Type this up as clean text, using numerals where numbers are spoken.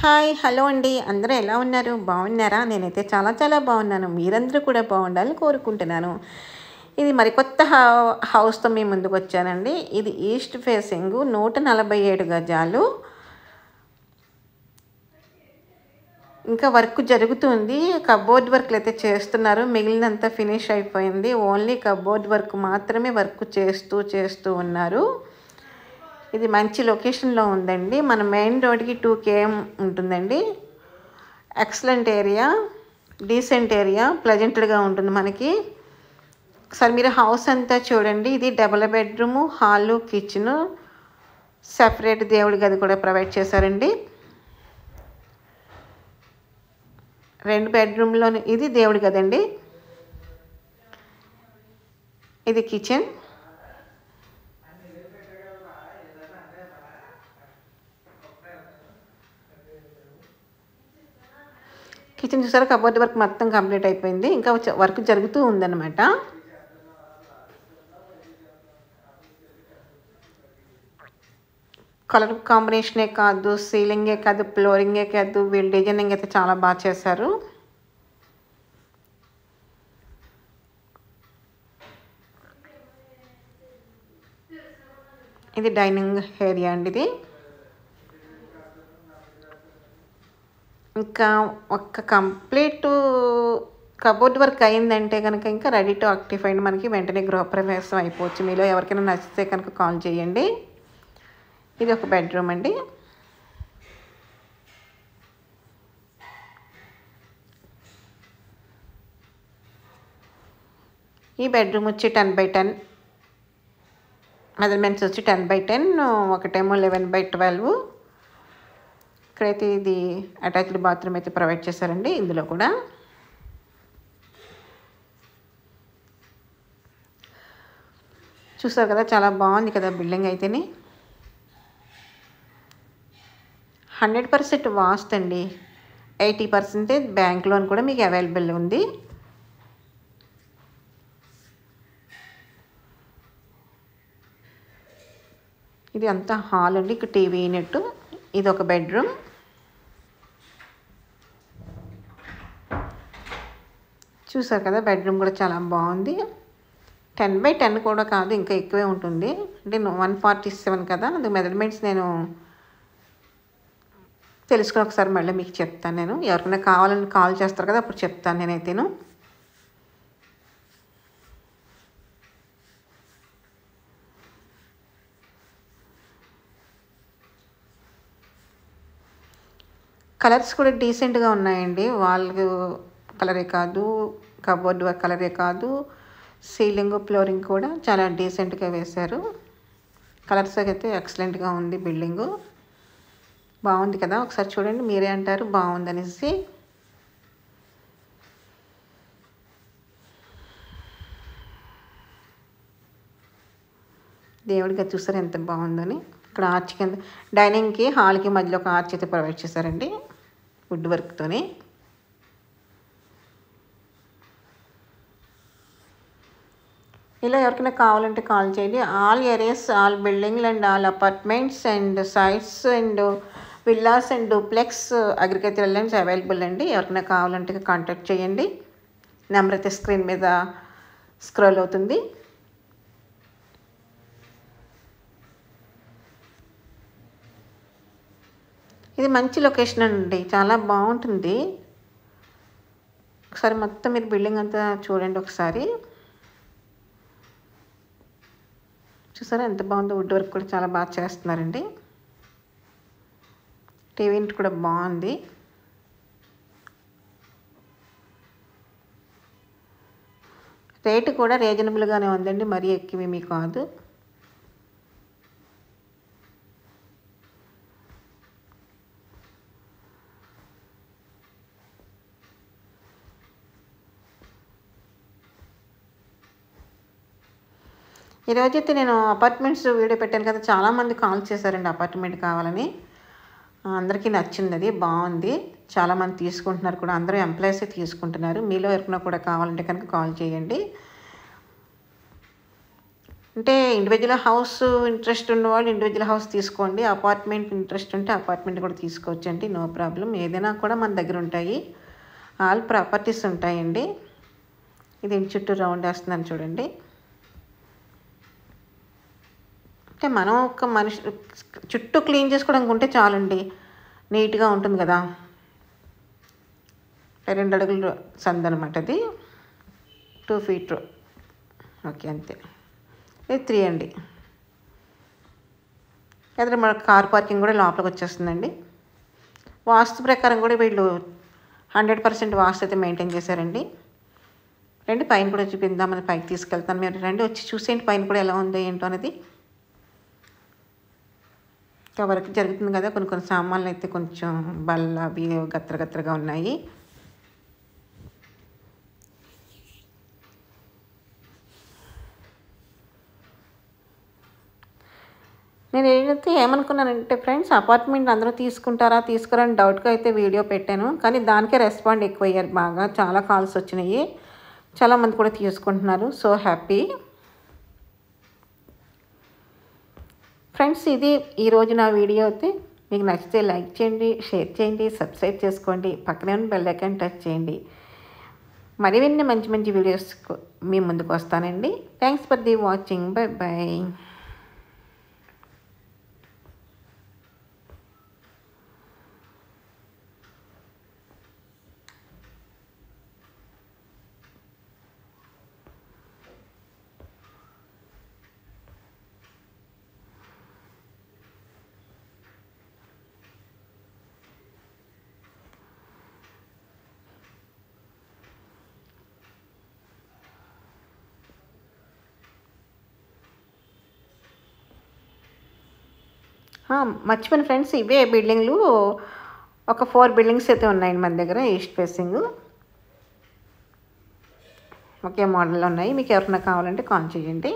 Hi hello అండి. అందరూ ఎలా ఉన్నారు? బాగున్నారా? నేనైతే చాలా బాగున్నాను. మీరందరూ కూడా బాగుండాలని కోరుకుంటున్నాను. ఇది మరికొత్త హౌస్తో మీ ముందుకు వచ్చానండి. ఇది ఈస్ట్ ఫేసింగ్ 147 గజాలు. ఇంకా వర్క్ జరుగుతుంది. కబోర్డ్ వర్క్లు అయితే చేస్తున్నారు. మిగిలినంతా ఫినిష్ అయిపోయింది. ఓన్లీ కబోర్డ్ వర్క్ మాత్రమే వర్క్ చేస్తూ ఉన్నారు. ఇది మంచి లొకేషన్లో ఉందండి. మన మెయిన్ రోడ్కి 2 km ఉంటుందండి. ఎక్సలెంట్ ఏరియా, డీసెంట్ ఏరియా, ప్లెజెంట్గా ఉంటుంది మనకి. ఒకసారి మీరు హౌస్ అంతా చూడండి. ఇది double bedroom, hall, kitchen, separate దేవుడి గది కూడా ప్రొవైడ్ చేశారండి. 2 బెడ్రూమ్లోని ఇది దేవుడి గది అండి. ఇది కిచెన్. కిచెన్ చూసారా, కబోర్డ్ వర్క్ మొత్తం కంప్లీట్ అయిపోయింది. ఇంకా వర్క్ జరుగుతూ ఉందన్నమాట. కలర్ కాంబినేషనే కాదు, సీలింగే కాదు, ఫ్లోరింగే కాదు, వీళ్ళు డిజైనింగ్ అయితే చాలా బాగా చేశారు. ఇది డైనింగ్ ఏరియా అండి. ఇది ఇంకా ఒక కంప్లీట్ కబోర్డ్ వర్క్ అయిందంటే కనుక ఇంకా రెడీ టు ఆక్టిఫైడ్, మనకి వెంటనే గృహప్రవేశం అయిపోవచ్చు. మీలో ఎవరికైనా నచ్చితే కనుక కాల్ చేయండి. ఇది ఒక బెడ్రూమ్ అండి. ఈ బెడ్రూమ్ వచ్చి 10x10, మెజర్మెంట్స్ వచ్చి 10x10, ఒకటేమో 11x12. ఇక్కడైతే ఇది అటాచ్డ్ బాత్రూమ్ అయితే ప్రొవైడ్ చేశారండి. ఇందులో కూడా చూసారు కదా, చాలా బాగుంది కదా బిల్డింగ్ అయితేనే. 100% వాస్తు అండి. 80% బ్యాంక్ లోన్ కూడా మీకు అవైలబుల్ ఉంది. ఇది అంతా హాల్ అండి. ఇక్కడ టీవీ యూనిట్. ఇది ఒక బెడ్రూమ్. చూసారు కదా, బెడ్రూమ్ కూడా చాలా బాగుంది. 10x10 కూడా కాదు, ఇంకా ఎక్కువే ఉంటుంది. అంటే 147 కదా, అందుకు మెజర్మెంట్స్ నేను తెలుసుకుని ఒకసారి మళ్ళీ మీకు చెప్తాను. నేను ఎవరికైనా కావాలని కాల్ చేస్తారు కదా, అప్పుడు చెప్తాను నేనైతేను. కలర్స్ కూడా డీసెంట్గా ఉన్నాయండి. వాల్ కలరే కాదు, కబోర్డ్ కలరే కాదు, సీలింగ్ ఫ్లోరింగ్ కూడా చాలా డీసెంట్గా వేశారు. కలర్స్ అయితే ఎక్సలెంట్గా ఉంది. బిల్డింగు బాగుంది కదా, ఒకసారి చూడండి, మీరే అంటారు బాగుందనేసి. దేవుడిగా చూసారు ఎంత బాగుందని. ఇక్కడ ఆర్చ్ కింద డైనింగ్కి, హాల్కి మధ్యలో ఒక ఆర్చ్ అయితే ప్రొవైడ్ చేశారండి వుడ్ వర్క్తోని. ఇలా ఎవరికైనా కావాలంటే కాల్ చేయండి. ఆల్ ఏరియాస్, ఆల్ బిల్డింగ్లు and all apartments and sites and villas and duplex agricultural lands available అండి. ఎవరికైనా కావాలంటే కాంటాక్ట్ చేయండి. నెంబర్ అయితే స్క్రీన్ మీద స్క్రోల్ అవుతుంది. ఇది మంచి లొకేషన్ అండి, చాలా బాగుంటుంది. ఒకసారి మొత్తం మీరు బిల్డింగ్ అంతా చూడండి ఒకసారి. చూసారా ఎంత బాగుందో, వుడ్ వర్క్ కూడా చాలా బాగా చేస్తున్నారండి. టీవీ యూనిట్ కూడా బాగుంది. రేటు కూడా రీజనబుల్గానే ఉందండి, మరీ ఎక్కువేమీ కాదు. ఈరోజైతే నేను అపార్ట్మెంట్స్ వీడియో పెట్టాను కదా, చాలామంది కాల్ చేశారండి అపార్ట్మెంట్ కావాలని. అందరికీ నచ్చింది, అది బాగుంది. చాలామంది తీసుకుంటున్నారు కూడా, అందరూ ఎంప్లాయీసే తీసుకుంటున్నారు. మీలో ఎవరికైనా కూడా కావాలంటే కనుక కాల్ చేయండి. అంటే ఇండివిజువల్ హౌస్ ఇంట్రెస్ట్ ఉన్నవాళ్ళు ఇండివిజువల్ హౌస్ తీసుకోండి. అపార్ట్మెంట్ ఇంట్రెస్ట్ ఉంటే అపార్ట్మెంట్ కూడా తీసుకోవచ్చండి, నో ప్రాబ్లం. ఏదైనా కూడా మన దగ్గర ఉంటాయి, ఆల్ ప్రాపర్టీస్ ఉంటాయండి. ఇది ఇంటి చుట్టూ రౌండ్ వేస్తున్నాను చూడండి. అంటే మనం ఒక మనిషి చుట్టూ క్లీన్ చేసుకోవడానికి ఉంటే చాలండి, నీట్గా ఉంటుంది కదా. 2 అడుగులు సందనమాట అది, 2 feet. ఓకే అంతే. ఇది 3 అండి. అదే మన కార్ పార్కింగ్ కూడా లోపలికి వచ్చేస్తుందండి. వాస్తు ప్రకారం కూడా వీళ్ళు 100% వాస్తు అయితే మెయింటైన్ చేశారండి. రండి పైన కూడా చూపిందామని పైకి తీసుకెళ్తాను. మీరు రండి వచ్చి చూసేయండి పైన కూడా ఎలా ఉందో ఏంటో అనేది. ఇంకా వర్క్ జరుగుతుంది కదా, కొన్ని సామాన్లు అయితే కొంచెం బల్ల అవి గత్రగా ఉన్నాయి. నేను ఏదైతే ఏమనుకున్నానంటే ఫ్రెండ్స్, అపార్ట్మెంట్ అందరూ తీసుకుంటారా తీసుకోరని డౌట్గా అయితే వీడియో పెట్టాను, కానీ దానికే రెస్పాండ్ ఎక్కువ అయ్యారు. బాగా చాలా కాల్స్ వచ్చినాయి, చాలామంది కూడా తీసుకుంటున్నారు. So happy friends. ఇది ఈరోజు నా వీడియో అయితే. మీకు నచ్చితే లైక్ చేయండి, షేర్ చేయండి, సబ్స్క్రైబ్ చేసుకోండి, పక్కనే ఉన్న బెల్ ఐకాన్ టచ్ చేయండి. మరిన్ని మంచి వీడియోస్ మీ ముందుకు వస్తానండి. Thanks for the watching. By by. మర్చిపోయిన ఫ్రెండ్స్, ఇవే బిల్డింగ్లు ఒక 4 బిల్డింగ్స్ అయితే ఉన్నాయండి మన దగ్గర, ఈస్ట్ ఫేసింగ్. ఒకే మోడల్లో ఉన్నాయి. మీకు ఎవరైనా కావాలంటే కాల్ చేయండి.